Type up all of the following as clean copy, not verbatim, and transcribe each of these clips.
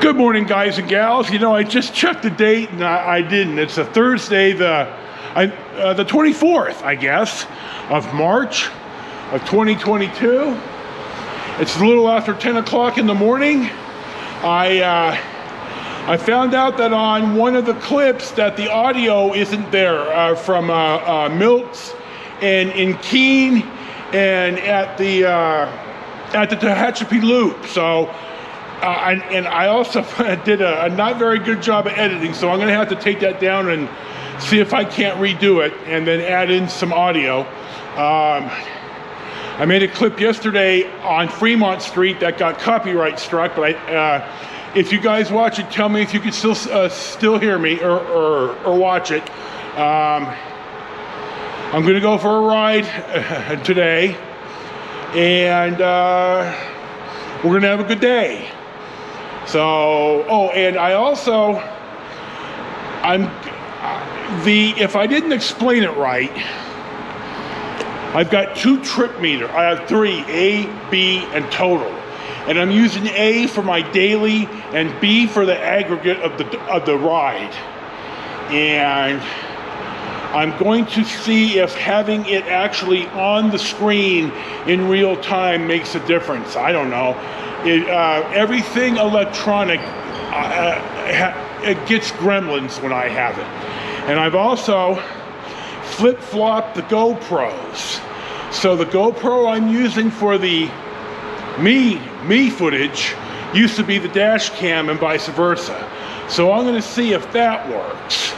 Good morning, guys and gals. You know, I just checked the date and I didn't. It's a Thursday, the 24th, I guess, of March of 2022. It's a little after 10 o'clock in the morning. I found out that on one of the clips that the audio isn't there from Milks and in Keene and at the Tehachapi Loop. So. And I also did a not very good job of editing, so I'm going to have to take that down and see if I can't redo it and then add in some audio. I made a clip yesterday on Fremont Street that got copyright struck, but if you guys watch it, tell me if you can still hear me or watch it. I'm going to go for a ride today, and we're going to have a good day. So, and I also, if I didn't explain it right, I've got two trip meters. I have three, A, B, and total. And I'm using A for my daily and B for the aggregate of the ride. And I'm going to see if having it actually on the screen in real time makes a difference. I don't know. Everything electronic, it gets gremlins when I have it. And I've also flip-flopped the GoPros. So the GoPro I'm using for the me footage used to be the dash cam and vice versa. So I'm going to see if that works.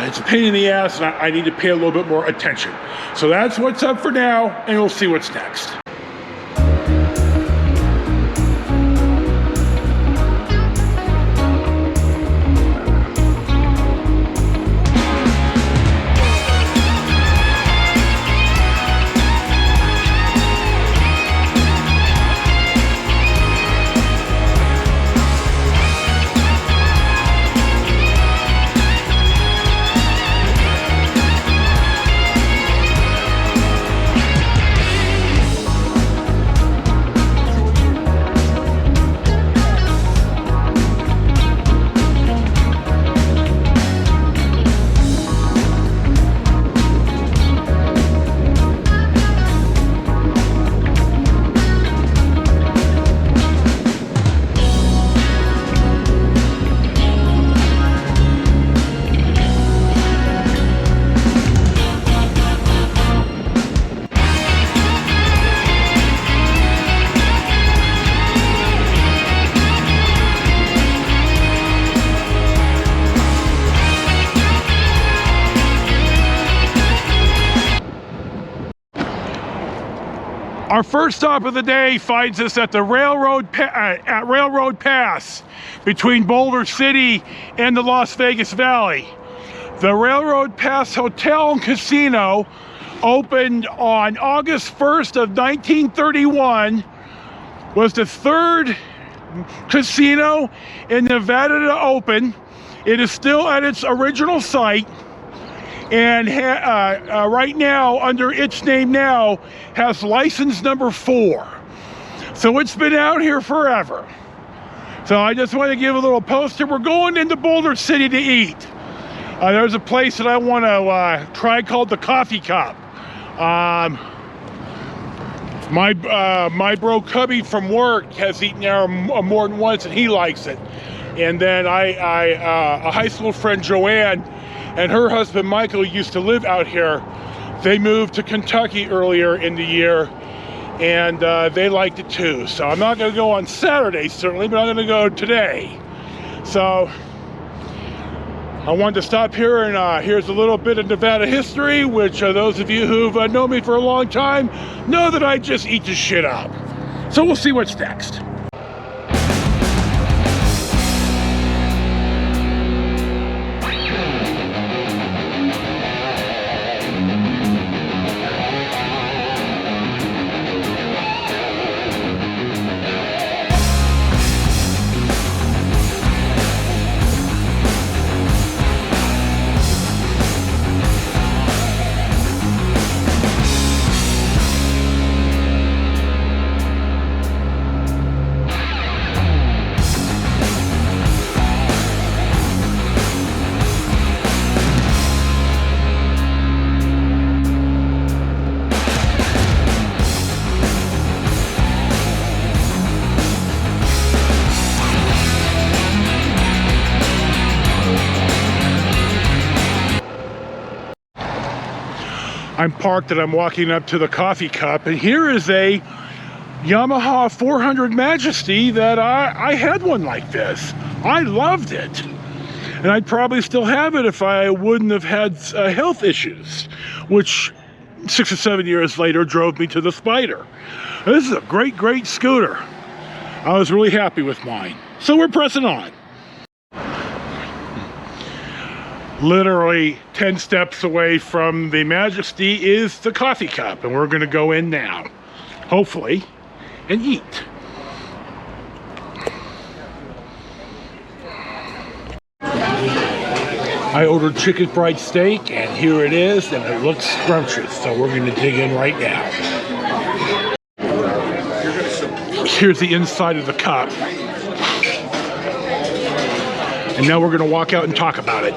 It's a pain in the ass, and I need to pay a little bit more attention. So that's what's up for now, and we'll see what's next. Our first stop of the day finds us at the Railroad Pass between Boulder City and the Las Vegas Valley. The Railroad Pass Hotel and Casino opened on August 1st of 1931, was the third casino in Nevada to open. It is still at its original site, and right now, under its name now, has license number 4. So it's been out here forever. So I just want to give a little poster. We're going into Boulder City to eat. There's a place that I want to try called the Coffee Cup. My bro Cubby from work has eaten there more than once, and he likes it. And then a high school friend, Joanne, and her husband Michael used to live out here. They moved to Kentucky earlier in the year, and they liked it too. So I'm not going to go on Saturday, certainly, but I'm going to go today. So I wanted to stop here, and here's a little bit of Nevada history, which those of you who've known me for a long time know that I just eat this shit up. So we'll see what's next. I'm parked and I'm walking up to the coffee cup, and here is a Yamaha 400 Majesty that I had one like this. I loved it. And I'd probably still have it if I wouldn't have had health issues, which 6 or 7 years later drove me to the Spyder. This is a great, great scooter. I was really happy with mine. So we're pressing on. Literally 10 steps away from the Majesty is the coffee cup, and we're gonna go in now, hopefully, and eat. I ordered chicken fried steak, and here it is, and it looks scrumptious, so we're gonna dig in right now. Here's the inside of the cup. And now we're gonna walk out and talk about it.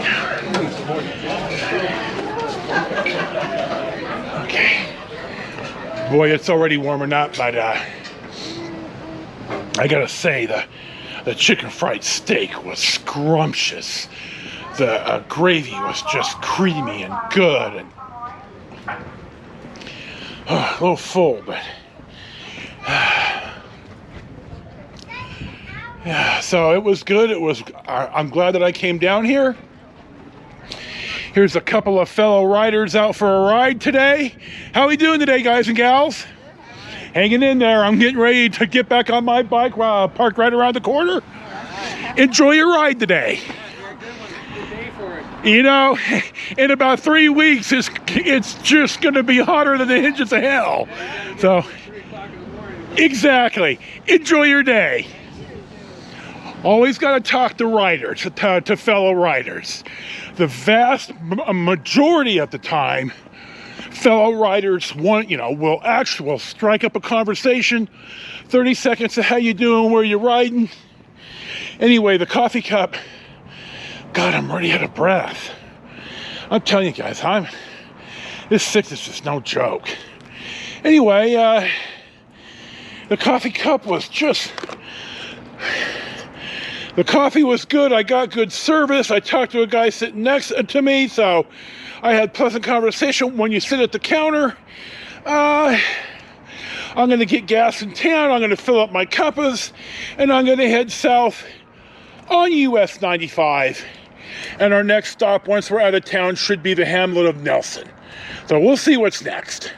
Okay. Boy, it's already warming up, but I gotta say, the chicken fried steak was scrumptious. The gravy was just creamy and good, and a little full, but yeah, so it was good. I'm glad that I came down here. Here's a couple of fellow riders out for a ride today. How we doing today, guys and gals? Hanging in there. I'm getting ready to get back on my bike, parked right around the corner. Enjoy your ride today. You know, in about 3 weeks, it's just going to be hotter than the hinges of hell. So, exactly. Enjoy your day. Always got to talk to riders, to fellow riders. The vast majority of the time, fellow riders will strike up a conversation. 30 seconds of how you doing, where you riding. Anyway, the coffee cup. God, I'm already out of breath. I'm telling you guys, this sickness is no joke. Anyway, the coffee cup was the coffee was good. I got good service. I talked to a guy sitting next to me, so I had pleasant conversation. When you sit at the counter, I'm going to get gas in town. I'm going to fill up my cuppas, and I'm going to head south on US 95. And our next stop, once we're out of town, should be the hamlet of Nelson. So we'll see what's next.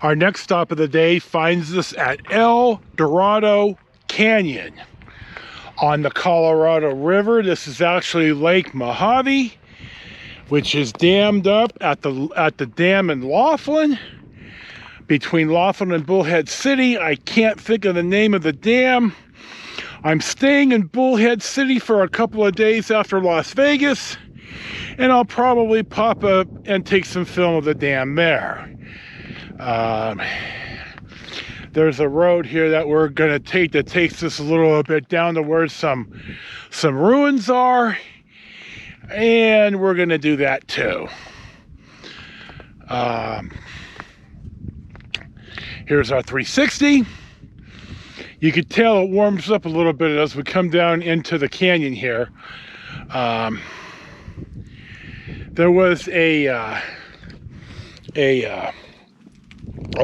Our next stop of the day finds us at El Dorado Canyon on the Colorado River. This is actually Lake Mojave, which is dammed up at the dam in Laughlin, between Laughlin and Bullhead City. I can't think of the name of the dam. I'm staying in Bullhead City for a couple of days after Las Vegas, and I'll probably pop up and take some film of the dam there. There's a road here that we're gonna take that takes us a little bit down to where some ruins are, and we're gonna do that too. Here's our 360. You could tell it warms up a little bit as we come down into the canyon here. There was a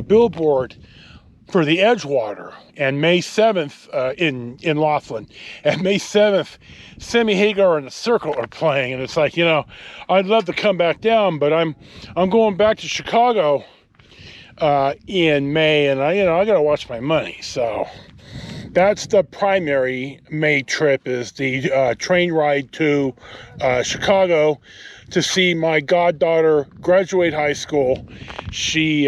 billboard for the Edgewater and May 7th in Laughlin. And May 7th, Sammy Hagar and the Circle are playing, and it's like, you know, I'd love to come back down, but I'm going back to Chicago in May, and I gotta watch my money. So that's the primary May trip, is the train ride to Chicago to see my goddaughter graduate high school. She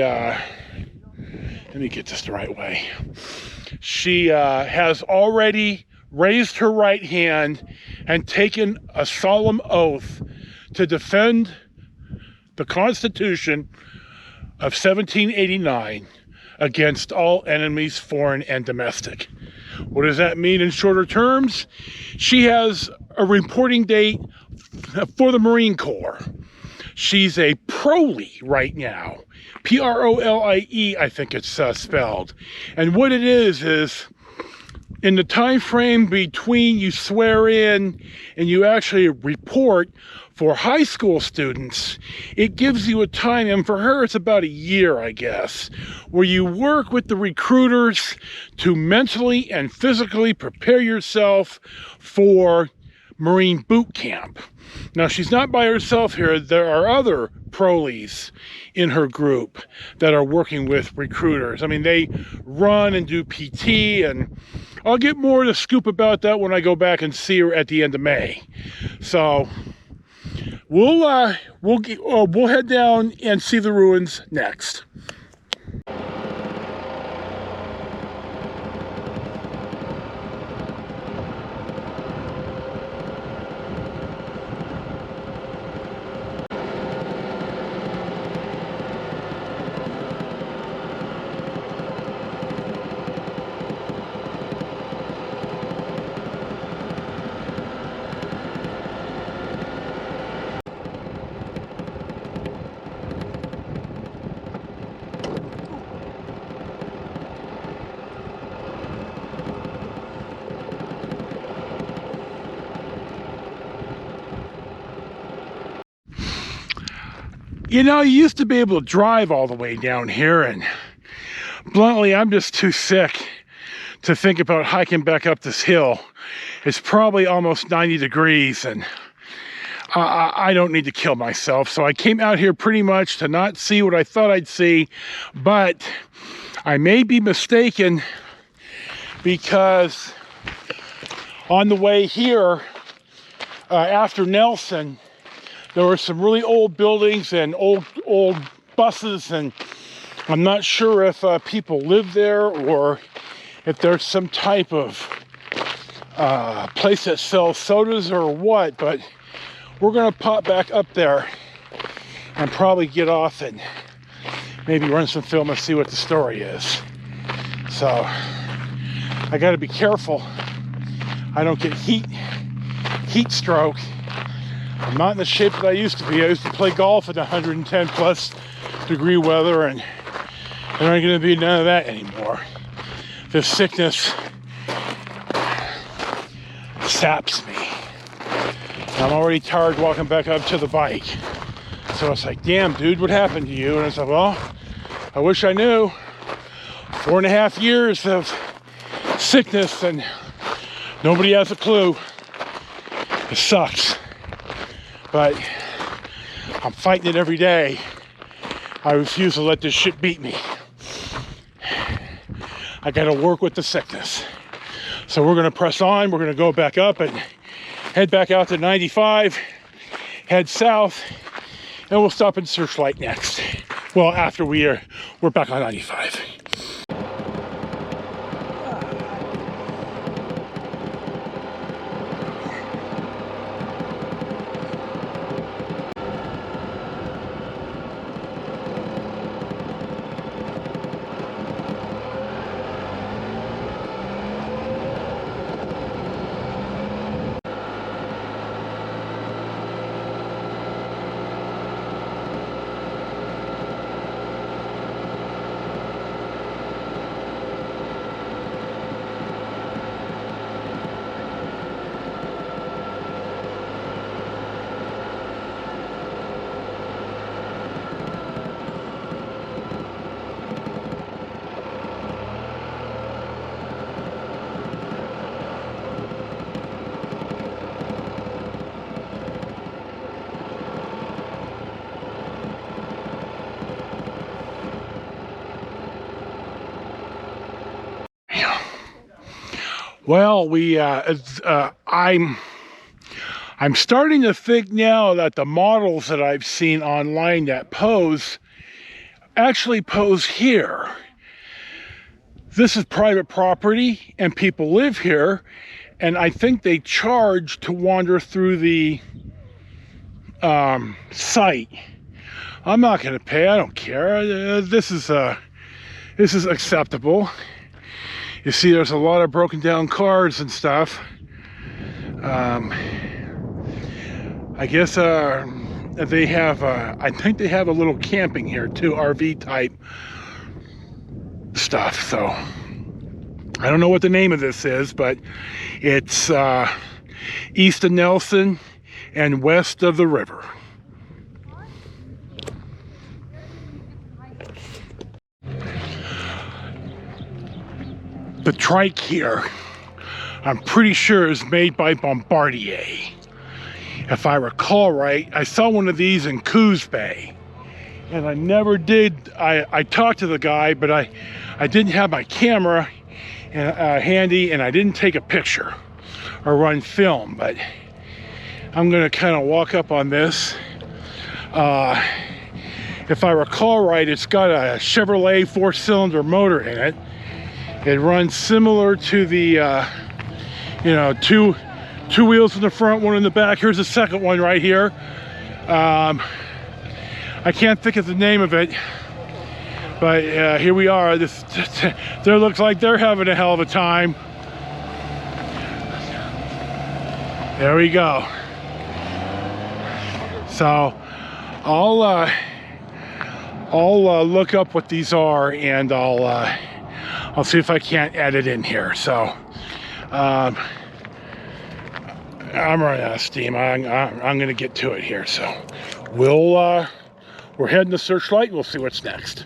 let me get this the right way. She has already raised her right hand and taken a solemn oath to defend the Constitution of 1789 against all enemies, foreign and domestic. What does that mean in shorter terms? She has a reporting date for the Marine Corps. She's a prolie right now. P-R-O-L-I-E, I think it's spelled. And what it is in the time frame between you swear in and you actually report, for high school students, it gives you a time, and for her it's about a year, I guess, where you work with the recruiters to mentally and physically prepare yourself for Marine boot camp. Now, she's not by herself here. There are other prolies in her group that are working with recruiters. I mean, they run and do PT, and I'll get more of the scoop about that when I go back and see her at the end of May. So we'll head down and see the ruins next. You know, you used to be able to drive all the way down here, and bluntly, I'm just too sick to think about hiking back up this hill. It's probably almost 90 degrees, and I don't need to kill myself. So I came out here pretty much to not see what I thought I'd see, but I may be mistaken, because on the way here, after Nelson, there were some really old buildings and old buses, and I'm not sure if people live there or if there's some type of place that sells sodas or what, but we're gonna pop back up there and probably get off and maybe run some film and see what the story is. So I gotta be careful I don't get heat stroke. I'm not in the shape that I used to be. I used to play golf in 110 plus degree weather, and there ain't gonna be none of that anymore. This sickness saps me. I'm already tired walking back up to the bike. So it's like, damn, dude, what happened to you? And I said, well, I wish I knew. 4.5 years of sickness, and nobody has a clue. It sucks. But I'm fighting it every day. I refuse to let this shit beat me. I got to work with the sickness. So we're going to press on. We're going to go back up and head back out to 95, head south, and we'll stop in Searchlight next. Well, after we're back on 95. Well, I'm starting to think now that the models that I've seen online that pose actually pose here. This is private property and people live here, and I think they charge to wander through the site. I'm not going to pay. I don't care. This is acceptable. You see, there's a lot of broken down cars and stuff. I guess they have. I think they have a little camping here too, RV type stuff. So I don't know what the name of this is, but it's east of Nelson and west of the river. The trike here, I'm pretty sure, is made by Bombardier. If I recall right, I saw one of these in Coos Bay, and I never did. I talked to the guy, but I didn't have my camera handy, and I didn't take a picture or run film. But I'm gonna kind of walk up on this. If I recall right, it's got a Chevrolet 4-cylinder motor in it. It runs similar to the, two wheels in the front, one in the back. Here's the second one right here. I can't think of the name of it, but here we are. There looks like they're having a hell of a time. There we go. So I'll look up what these are, and I'll see if I can't add it in here. So I'm running out of steam. I'm gonna get to it here. So we're heading to Searchlight. We'll see what's next.